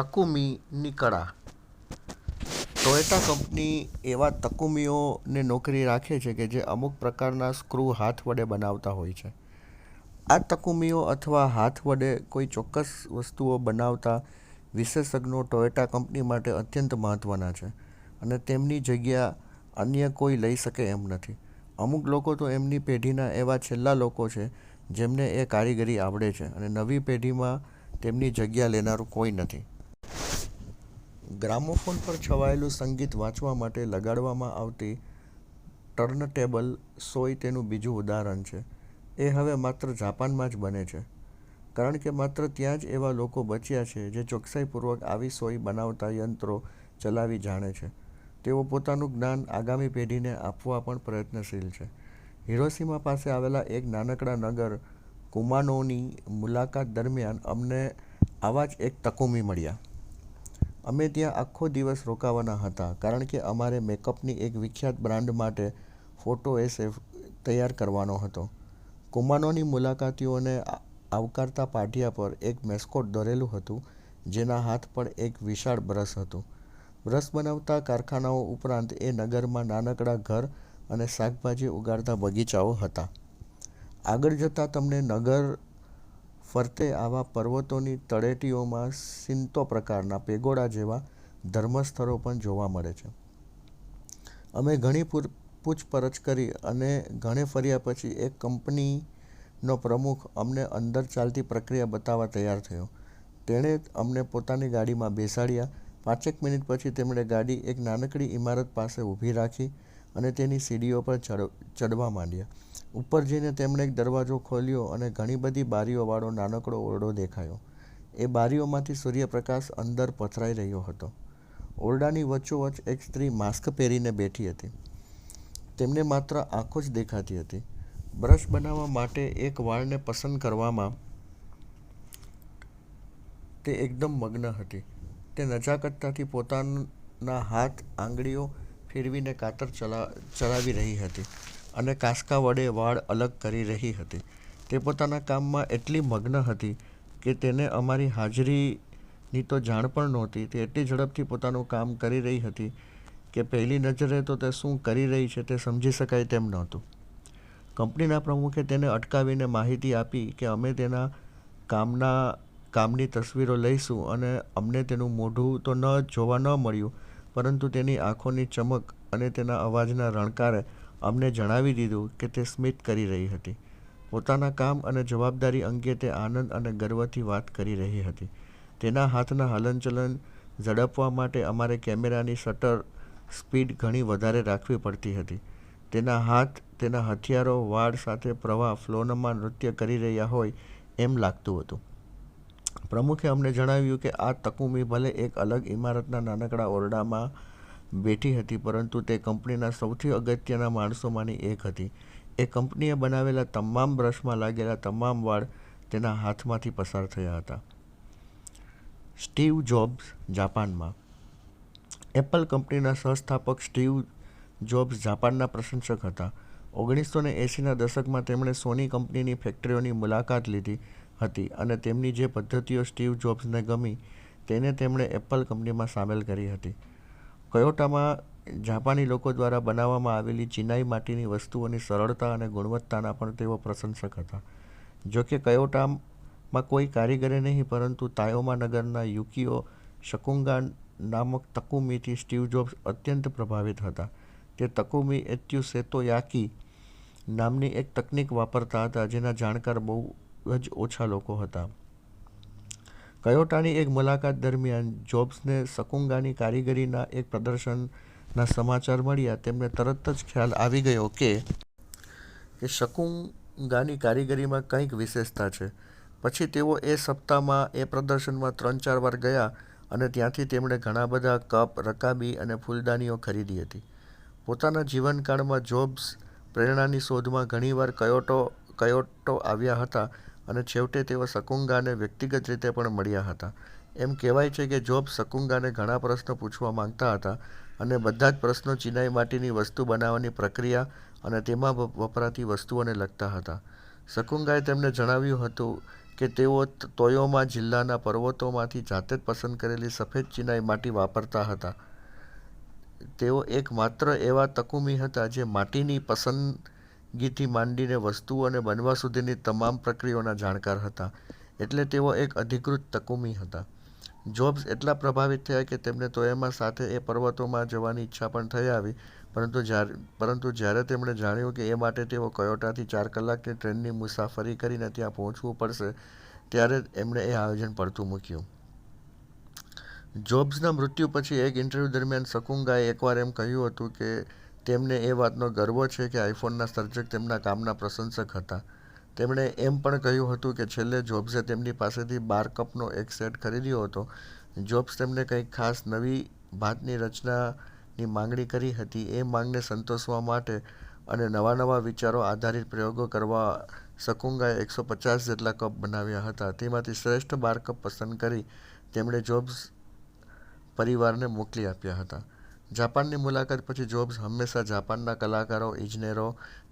તકુમીની કળા. Toyota company એવા તકુમીઓને નોકરી રાખે છે કે જે અમુક પ્રકારના સ્ક્રૂ હાથ વડે બનાવતા હોય છે. આ તકુમીઓ અથવા હાથ વડે કોઈ ચોક્કસ વસ્તુઓ બનાવતા વિશેષજ્ઞો ટોયોટા કંપની માટે અત્યંત મહત્ત્વના છે અને તેમની જગ્યા અન્ય કોઈ લઈ શકે એમ નથી. અમુક લોકો તો એમની પેઢીના એવા છેલ્લા લોકો છે જેમને એ કારીગરી આવડે છે અને નવી પેઢીમાં તેમની જગ્યા લેનારું કોઈ નથી. ગ્રામોફોન પર છવાયેલું સંગીત વાંચવા માટે લગાડવામાં આવતી ટર્નટેબલ સોય તેનું બીજું ઉદાહરણ છે. એ હવે માત્ર જાપાનમાં જ બને છે, કારણ કે માત્ર ત્યાં જ એવા લોકો બચ્યા છે જે ચોકસાઈપૂર્વક આવી સોય બનાવતા યંત્રો ચલાવી જાણે છે. તેઓ પોતાનું જ્ઞાન આગામી પેઢીને આપવા પણ પ્રયત્નશીલ છે. હિરોશીમા પાસે આવેલા એક નાનકડા નગર કુમાનોની મુલાકાત દરમિયાન અમને આવા જ એક તકુમી મળ્યા. અમે ત્યાં આખો દિવસ રોકાવાના હતા કારણ કે અમારે મેકઅપની એક વિખ્યાત બ્રાન્ડ માટે ફોટો એસે તૈયાર કરવાનો હતો. કુમાનોની મુલાકાતીઓને આવકારતા પાટિયા પર એક મેસ્કોટ દોરેલું હતું, જેના હાથ પર એક વિશાળ બ્રશ હતું. બ્રશ બનાવતા કારખાનાઓ ઉપરાંત એ નગરમાં નાનકડા ઘર અને શાકભાજી ઉગાડતા બગીચાઓ હતા. આગળ જતાં તમને નગર ફરતે આવા પર્વતોની તળેટીઓમાં શિન્તો પ્રકારના પેગોડા જેવા ધર્મસ્થળો પણ જોવા મળે છે. અમે ઘણી પૂછપરછ કરી અને ઘણે ફર્યા પછી એક કંપનીનો પ્રમુખ અમને અંદર ચાલતી પ્રક્રિયા બતાવવા તૈયાર થયો. તેણે અમને પોતાની ગાડીમાં બેસાડ્યા. 5 મિનિટ પછી તેમણે ગાડી એક નાનકડી ઇમારત પાસે ઊભી રાખી અને તેની સીડીઓ પર ચડવા માંડ્યા. ઉપર જઈને તેમણે એક દરવાજો ખોલ્યો અને ઘણી બધી બારીઓવાળો નાનકડો ઓરડો દેખાયો. એ બારીઓમાંથી સૂર્યપ્રકાશ અંદર પથરાઈ રહ્યો હતો. ઓરડાની વચ્ચોવચ્ચ એક સ્ત્રી માસ્ક પહેરીને બેઠી હતી. તેમને માત્ર આંખો જ દેખાતી હતી. બ્રશ બનાવવા માટે એક વાળને પસંદ કરવામાં તે એકદમ મગ્ન હતી. તે નજાકતથી પોતાના હાથ આંગળીઓ ફેરવીને કાતર ચલાવી રહી હતી અને કાંસકા વડે વાળ અલગ કરી રહી હતી. તે પોતાના કામમાં એટલી મગ્ન હતી કે તેને અમારી હાજરીની તો જાણ પણ નહોતી. તે એટલી ઝડપથી પોતાનું કામ કરી રહી હતી કે પહેલી નજરે તો તે શું કરી રહી છે તે સમજી શકાય તેમ નહોતું. કંપનીના પ્રમુખે તેને અટકાવીને માહિતી આપી કે અમે તેના કામની તસવીરો લઈશું અને અમને તેનું મોઢું તો જોવા ન મળ્યું, પરંતુ તેની આંખોની ચમક અને તેના અવાજના રણકારે અમને જણાવી દીધું કે તે સ્મિત કરી રહી હતી. પોતાના કામ અને જવાબદારી અંગે તે આનંદ અને ગર્વથી વાત કરી રહી હતી. તેના હાથના હલનચલન ઝડપવા માટે અમારે કેમેરાની શટર સ્પીડ ઘણી વધારે રાખવી પડતી હતી. તેના હાથ તેના હથિયારો વાળ સાથે પ્રવાહ ફ્લોમાં નૃત્ય કરી રહ્યા હોય એમ લાગતું હતું. પ્રમુખે અમને જણાવ્યું કે આ તકુમી ભલે એક અલગ ઇમારતના નાનકડા ઓરડામાં બેઠી હતી, પરંતુ તે કંપનીના સૌથી અગત્યના માણસોમાંની એક હતી. એ કંપનીએ બનાવેલા તમામ બ્રશમાં લાગેલા તમામ વાળ તેના હાથમાંથી પસાર થયા હતા. સ્ટીવ જોબ્સ જાપાનમાં. એપલ કંપનીના સહસ્થાપક સ્ટીવ જોબ્સ જાપાનના પ્રશંસક હતા. 1980ના દશકમાં તેમણે સોની કંપનીની ફેક્ટરીઓની મુલાકાત લીધી હતી અને તેમની જે પદ્ધતિઓ સ્ટીવ જોબ્સને ગમી તેને તેમણે એપલ કંપનીમાં સામેલ કરી હતી. ટોયોટામાં જાપાની લોકો દ્વારા બનાવવામાં આવેલી ચિનાઈ માટીની વસ્તુઓની સરળતા અને ગુણવત્તાના પણ તેઓ પ્રશંસક હતા. જોકે ટોયોટામાં કોઈ કારીગરે નહીં, પરંતુ તાયોમા નગરના યુકિયો શકુગા નામક તકુમીથી સ્ટીવ જોબ્સ અત્યંત પ્રભાવિત હતા. તે તકુમી એત્સુશીતો-યાકી નામની એક તકનીક વાપરતા હતા જેના જાણકાર બહુ જ ઓછા લોકો હતા. ટોયોટાની એક મુલાકાત દરમિયાન જોબ્સને શકુગાની કારીગરીના એક પ્રદર્શનના સમાચાર મળ્યા. તેમને તરત જ ખ્યાલ આવી ગયો કે શકુગાની કારીગરીમાં કંઈક વિશેષતા છે. પછી તેઓ એ સપ્તાહમાં એ પ્રદર્શનમાં 3-4 વાર ગયા અને ત્યાંથી તેમણે ઘણા બધા કપ, રકાબી અને ફૂલદાનીઓ ખરીદી હતી. પોતાના જીવનકાળમાં જોબ્સ પ્રેરણાની શોધમાં ઘણીવાર કયોટો આવ્યા હતા અને છેવટે તેઓ શકુગાને વ્યક્તિગત રીતે પણ મળ્યા હતા. એમ કહેવાય છે કે જોબ્સ શકુગાને ઘણા પ્રશ્નો પૂછવા માંગતા હતા અને બધા જ પ્રશ્નો ચિનાઈ માટીની વસ્તુ બનાવવાની પ્રક્રિયા અને તેમાં વપરાતી વસ્તુઓને લગતા હતા. શકુગાએ તેમને જણાવ્યું હતું કે તેઓ તોયોમા જિલ્લાના પર્વતોમાંથી જાતે જ પસંદ કરેલી સફેદ ચિનાઈ માટી વાપરતા હતા. તેઓ એકમાત્ર એવા તકુમી હતા જે માટીની પસંદગીથી માંડીને વસ્તુઓને બનવા સુધીની તમામ પ્રક્રિયાઓના જાણકાર હતા. એટલે તેઓ એક અધિકૃત તકુમી હતા. જોબ્સ એટલા પ્રભાવિત થયા કે તેમને તોયોમા સાથે એ પર્વતોમાં જવાની ઈચ્છા પણ થઈ આવી, પરંતુ જ્યારે તેમણે જાણ્યું કે એ માટે તેઓ કયોટોથી 4 કલાકની ટ્રેનની મુસાફરી કરીને ત્યાં પહોંચવું પડશે, ત્યારે એમણે એ આયોજન પડતું મૂક્યું. જોબ્સના મૃત્યુ પછી એક ઇન્ટરવ્યૂ દરમિયાન શકુંગાએ એકવાર એમ કહ્યું હતું કે તેમને એ વાતનો ગર્વ છે કે આઈફોનના સર્જક તેમના કામના પ્રશંસક હતા. તેમણે એમ પણ કહ્યું હતું કે છેલ્લે જોબ્સે તેમની પાસેથી 12 કપનો એક સેટ ખરીદ્યો હતો. જોબ્સ તેમને કંઈક ખાસ નવી ભાતની રચનાની માંગણી કરી હતી. એ માંગને સંતોષવા માટે અને નવા વિચારો આધારિત પ્રયોગો કરવા શકુંગાએ 150 જેટલા કપ બનાવ્યા હતા. તેમાંથી શ્રેષ્ઠ 12 કપ પસંદ કરી તેમણે જોબ્સ પરિવારને મોકલી આપ્યા હતા. જાપાનની મુલાકાત પછી જોબ્સ હંમેશા જાપાનના કલાકારો, ઇજનેરો,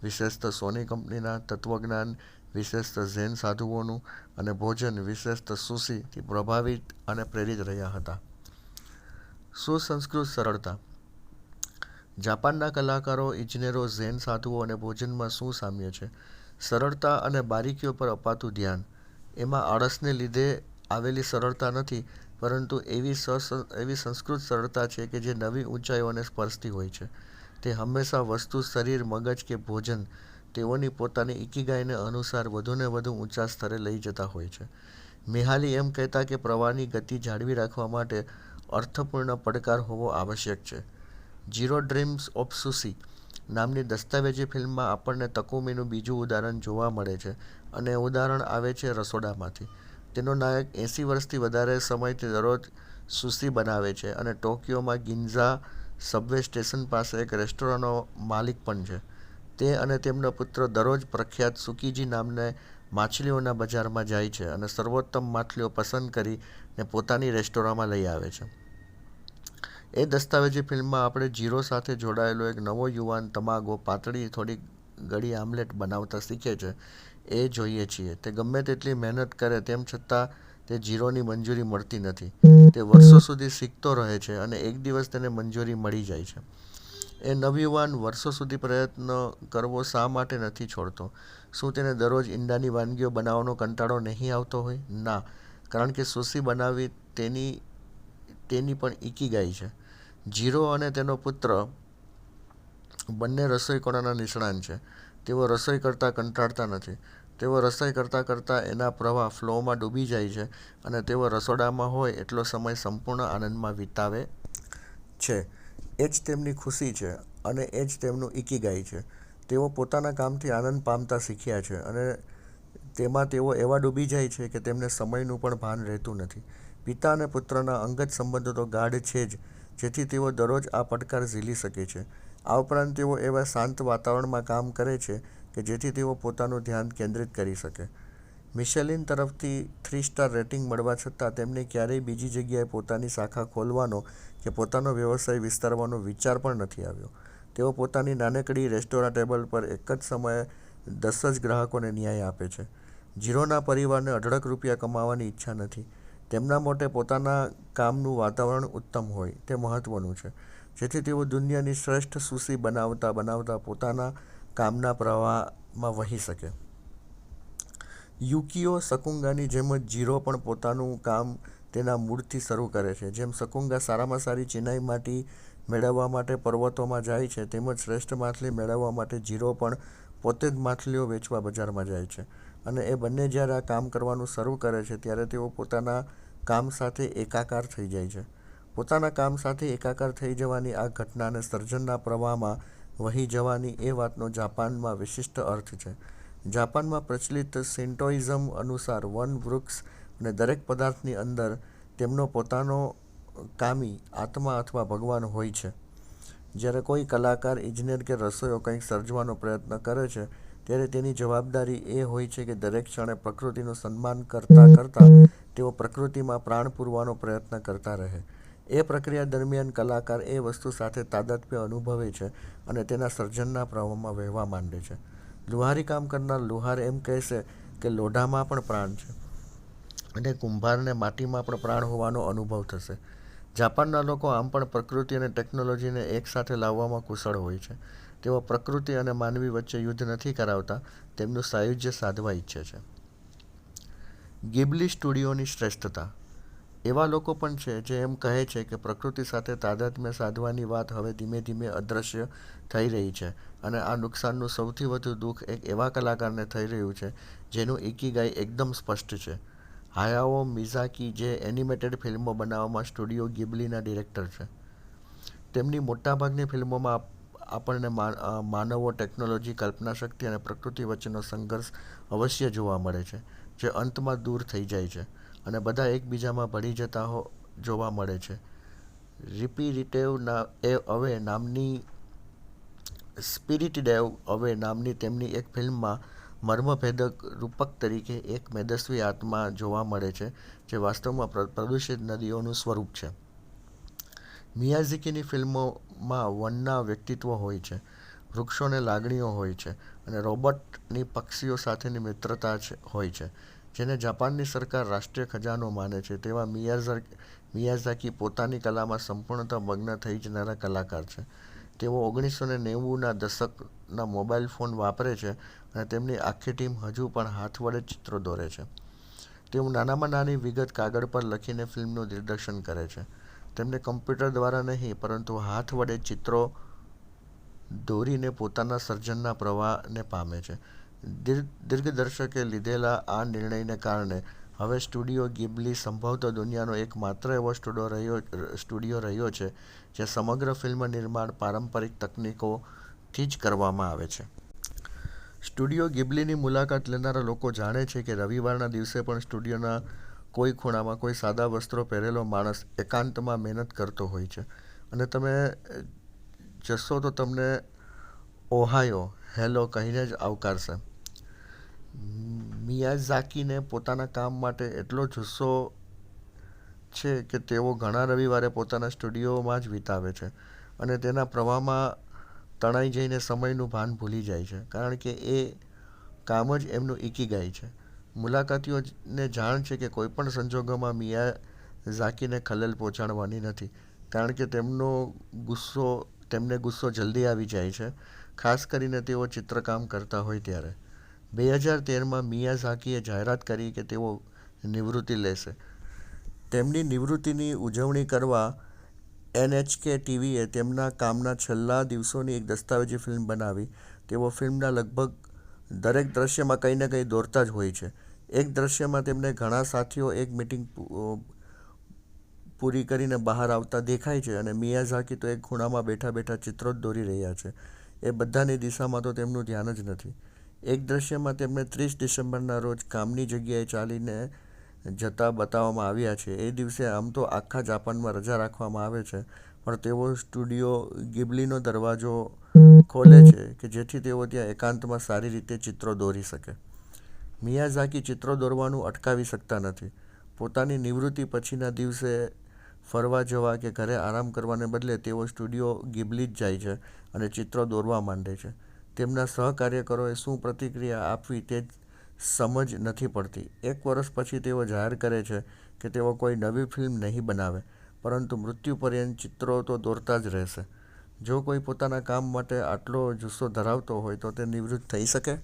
વિશેષતઃ સોની કંપનીના તત્વજ્ઞાન, વિશેષતઃ ઝેન સાધુઓનું અને ભોજન, વિશેષતઃ સુશી થી પ્રભાવિત અને પ્રેરિત રહ્યા હતા. સુસંસ્કૃત સરળતા. જાપાનના કલાકારો, ઇજનેરો, ઝેન સાધુઓ અને ભોજનમાં શું સામ્ય છે? સરળતા અને બારીકીઓ પર અપાતું ધ્યાન. એમાં આળસને લીધે આવેલી સરળતા નથી, પરંતુ એવી સંસ્કૃત સરળતા છે કે જે નવી ઊંચાઈઓને સ્પર્શતી હોય છે. તે હંમેશા વસ્તુ, શરીર, મગજ કે ભોજન તેઓની પોતાની ઇકિગાઈને અનુસાર વધુને વધુ ઊંચા સ્તરે લઈ જતા હોય છે. મિહાલી એમ કહેતા કે પ્રવાહની ગતિ જાળવી રાખવા માટે અર્થપૂર્ણ પડકાર હોવો આવશ્યક છે. ઝીરો ડ્રીમ્સ ઓફ સુશી નામની દસ્તાવેજી ફિલ્મમાં આપણને તકુમીનું બીજું ઉદાહરણ જોવા મળે છે, અને એ ઉદાહરણ આવે છે રસોડામાંથી. તેનો નાયક 80 વર્ષથી વધારે સમયથી દરરોજ સુશી બનાવે છે અને ટોક્યોમાં ગિન્ઝા સબવે સ્ટેશન પાસે એક રેસ્ટોરન્ટનો માલિક પણ છે. તે અને તેમનો પુત્ર દરરોજ પ્રખ્યાત સુકીજી નામના માછલીઓના બજારમાં જાય છે અને સર્વોત્તમ માછલીઓ પસંદ કરીને પોતાની રેસ્ટોરન્ટમાં લઈ આવે છે. એ દસ્તાવેજી ફિલ્મમાં આપણે ઝીરો સાથે જોડાયેલો એક નવો યુવાન તમાગો પાતળી થોડી ગળી આમલેટ બનાવતા શીખે છે એ જોઈએ છીએ. તે ગમે તેટલી મહેનત કરે તેમ છતાં તે ઝીરોની મંજૂરી મળતી નથી. તે વર્ષો સુધી શીખતો રહે છે અને એક દિવસ તેને મંજૂરી મળી જાય છે. એ નવયુવાન વર્ષો સુધી પ્રયત્ન કરવો શા માટે નથી છોડતો? શું તેને દરરોજ ઈંડાની વાનગીઓ બનાવવાનો કંટાળો નહીં આવતો હોય? ના, કારણ કે સુશી બનાવવી તેની પણ ઇકિગાઈ છે. ઝીરો અને તેનો પુત્ર બંને રસોઈ કળાના નિષ્ણાત છે. તેઓ રસોઈ કરતાં કંટાળતા નથી. તેઓ રસોઈ કરતાં એના પ્રવાહ ફ્લોમાં ડૂબી જાય છે અને તેઓ રસોડામાં હોય એટલો સમય સંપૂર્ણ આનંદમાં વિતાવે છે. એ જ તેમની ખુશી છે અને એ જ તેમનું ઇકિગાઈ છે. તેઓ પોતાના કામથી આનંદ પામતા શીખ્યા છે અને તેમાં તેઓ એવા ડૂબી જાય છે કે તેમને સમયનું પણ ભાન રહેતું નથી. પિતા અને પુત્રના અંગત સંબંધો તો ગાઢ છે જ, જેથી તેઓ દરરોજ આ પડકાર ઝીલી શકે છે. આ ઉપરાંત તેઓ એવા શાંત વાતાવરણમાં કામ કરે છે કે જેથી તેઓ પોતાનું ધ્યાન કેન્દ્રિત કરી શકે. મિશેલિન તરફથી 3 સ્ટાર રેટિંગ મળવા છતાં તેમને ક્યારેય બીજી જગ્યાએ પોતાની શાખા ખોલવાનો કે પોતાનો વ્યવસાય વિસ્તારવાનો વિચાર પણ નથી આવ્યો. તેઓ પોતાની નાનકડી રેસ્ટોરન્ટ ટેબલ પર એક જ સમયે 10 જ ગ્રાહકોને ન્યાય આપે છે. ઝીરોના પરિવારને અઢળક રૂપિયા કમાવાની ઈચ્છા નથી. તેમના માટે પોતાના કામનું વાતાવરણ ઉત્તમ હોય તે મહત્વનું છે, જેથી તેઓ દુનિયાની શ્રેષ્ઠ સુશી બનાવતા પોતાના કામના પ્રવાહમાં વહી શકે. યુકિયો શકુંગાની જેમ જ ઝીરો પણ પોતાનું કામ તેના મૂળથી શરૂ કરે છે. જેમ શકુંગા સારામાં સારી ચિનાઈ માટી મેળવવા માટે પર્વતોમાં જાય છે, તેમજ શ્રેષ્ઠ માછલી મેળવવા માટે ઝીરો પણ પોતે જ માછલીઓ વેચવા બજારમાં જાય છે. અને એ બંને જ્યારે આ કામ કરવાનું શરૂ કરે છે ત્યારે તેઓ પોતાના કામ સાથે એકાકાર થઈ જાય છે. પોતાના કામ સાથે એકાકાર થઈ જવાની આ ઘટનાને સર્જનના પ્રવાહમાં વહી જવાની એ વાતનો જાપાનમાં વિશિષ્ટ અર્થ છે. જાપાનમાં પ્રચલિત શિન્ટોઇઝમ અનુસાર વન, વૃક્ષ અને દરેક પદાર્થની અંદર તેમનો પોતાનો કામી આત્મા અથવા ભગવાન હોય છે. જ્યારે કોઈ કલાકાર, ઇજનેર કે રસોઈયો કંઈક સર્જવાનો પ્રયત્ન કરે છે ત્યારે તેની જવાબદારી એ હોય છે કે દરેક ક્ષણે પ્રકૃતિનું સન્માન કરતાં તેઓ પ્રકૃતિમાં પ્રાણ પૂરવાનો પ્રયત્ન કરતા રહે. એ પ્રક્રિયા દરમિયાન કલાકાર એ વસ્તુ સાથે તાદાત્મ્ય અનુભવે છે અને તેના સર્જનના પ્રવાહમાં વહેવા માંડે છે. લુહારી કામ કરનાર લુહાર એમ કહેશે કે લોઢામાં પણ પ્રાણ છે. અને કુંભારને માટીમાં પણ પ્રાણ હોવાનો અનુભવ થશે. જાપાનના લોકો આમ પણ પ્રકૃતિ અને ટેકનોલોજીને એકસાથે લાવવામાં કુશળ હોય છે. તેઓ પ્રકૃતિ અને માનવી વચ્ચે યુદ્ધ નથી કરાવતા, તેમનું સાયુજ્ય સાધવા ઈચ્છે છે. ગિબલી સ્ટુડિયોની શ્રેષ્ઠતા. એવા લોકો પણ છે જે એમ કહે છે કે પ્રકૃતિ સાથે તાદાત્મ્ય સાધવાની વાત હવે ધીમે ધીમે અદૃશ્ય થઈ રહી છે અને આ નુકસાનનું સૌથી વધુ દુઃખ એક એવા કલાકારને થઈ રહ્યું છે જેનું ઇકીગાઈ એકદમ સ્પષ્ટ છે. હાયાઓ મિઝાકી, જે એનિમેટેડ ફિલ્મો બનાવવામાં સ્ટુડિયો ગિબલીના ડિરેક્ટર છે. તેમની મોટાભાગની ફિલ્મોમાં આપણને માનવો, ટેકનોલોજી, કલ્પનાશક્તિ અને પ્રકૃતિ વચ્ચેનો સંઘર્ષ અવશ્ય જોવા મળે છે, જે અંતમાં દૂર થઈ જાય છે અને બધા એકબીજામાં ભળી જતા જોવા મળે છે. સ્પિરિટેડ અવે નામની તેમની એક ફિલ્મમાં મર્મભેદક રૂપક તરીકે એક મેદસ્વી આત્મા જોવા મળે છે જે વાસ્તવમાં પ્રદૂષિત નદીઓનું સ્વરૂપ છે. મિયાઝાકીની ફિલ્મોમાં વનના વ્યક્તિત્વ હોય છે, વૃક્ષોને લાગણીઓ હોય છે અને રોબોટની પક્ષીઓ સાથેની મિત્રતા હોય છે. જેને જાપાનની સરકાર રાષ્ટ્રીય ખજાનો માને છે તેવા મિયાઝાકી પોતાની કલામાં સંપૂર્ણતઃ મગ્ન થઈ જનારા કલાકાર છે. તેઓ 1990ના દશકના મોબાઈલ ફોન વાપરે છે અને તેમની આખી ટીમ હજુ પણ હાથ વડે ચિત્રો દોરે છે. તેઓ નાનામાં નાની વિગત કાગળ પર લખીને ફિલ્મનું દિગ્દર્શન કરે છે. તેમને કમ્પ્યુટર દ્વારા નહીં પરંતુ હાથ વડે ચિત્રો દોરીને પોતાના સર્જનના પ્રવાહને પામે છે. દિગ્દર્શકે લીધેલા આ નિર્ણયને કારણે હવે સ્ટુડિયો ગિબલી સંભવતઃ દુનિયાનો એકમાત્ર એવો સ્ટુડિયો રહ્યો છે જ્યાં સમગ્ર ફિલ્મ નિર્માણ પારંપરિક તકનીકોથી જ કરવામાં આવે છે. સ્ટુડિયો ગિબલીની મુલાકાત લેનારા લોકો જાણે છે કે રવિવારના દિવસે પણ સ્ટુડિયોના કોઈ ખૂણામાં કોઈ સાદા વસ્ત્રો પહેરેલો માણસ એકાંતમાં મહેનત કરતો હોય છે અને તમે જશો તો તમને ઓહાયો, હેલો કહીને જ આવકારશે. મિયાઝાકીને પોતાના કામ માટે એટલો જુસ્સો છે કે તેઓ ઘણા રવિવારે પોતાના સ્ટુડિયોમાં જ વિતાવે છે અને તેના પ્રવાહમાં તણાઈ જઈને સમયનું ભાન ભૂલી જાય છે, કારણ કે એ કામ જ એમનું ઇકીગાઈ છે. મુલાકાતીઓને જાણ છે કે કોઈપણ સંજોગોમાં મિયાઝાકીને ખલેલ પહોંચાડવાની નથી, કારણ કે તેમને ગુસ્સો જલ્દી આવી જાય છે, ખાસ કરીને તેઓ ચિત્રકામ કરતા હોય ત્યારે. 2013માં મિયાઝાકીએ જાહેરાત કરી કે તેઓ નિવૃત્તિ લેશે. તેમની નિવૃત્તિની ઉજવણી કરવા NHK ટીવીએ તેમના કામના છેલ્લા દિવસોની એક દસ્તાવેજી ફિલ્મ બનાવી. તેઓ ફિલ્મના લગભગ દરેક દ્રશ્યમાં કંઈ ને કંઈ દોરતા જ હોય છે. એક દ્રશ્યમાં તેમને ઘણા સાથીઓ એક મીટિંગ પૂરી કરીને બહાર આવતા દેખાય છે અને મિયાઝાકી તો એક ખૂણામાં બેઠા બેઠા ચિત્રો જ દોરી રહ્યા છે. એ બધાની દિશામાં તો તેમનું ધ્યાન જ નથી. એક દ્રશ્યમાં તેમને 30 ડિસેમ્બરના રોજ કામની જગ્યાએ ચાલીને જતા બતાવવામાં આવ્યા છે. એ દિવસે આમ તો આખા જાપાનમાં રજા રાખવામાં આવે છે, પણ તેઓ સ્ટુડિયો ગિબલીનો દરવાજો ખોલે છે કે જેથી તેઓ ત્યાં એકાંતમાં સારી રીતે ચિત્રો દોરી શકે. મિયાઝાકી ચિત્રો દોરવાનું અટકાવી શકતા નથી. પોતાની નિવૃત્તિ પછીના દિવસે ફરવા જવા કે ઘરે આરામ કરવાને બદલે તેઓ સ્ટુડિયો ગિબલી જ જાય છે અને ચિત્રો દોરવા માંડે છે. તેમના સહકાર્યકરોએ શું પ્રતિક્રિયા આપવી તે સમજ નથી પડતી. 1 વર્ષ પછી તેઓ જાહેર કરે છે કે તેઓ કોઈ નવી ફિલ્મ નહીં બનાવે, પરંતુ મૃત્યુ પર્યંત ચિત્રો તો દોરતા જ રહેશે. જો કોઈ પોતાના કામ માટે આટલો જુસ્સો ધરાવતો હોય તો તે નિવૃત્ત થઈ શકે?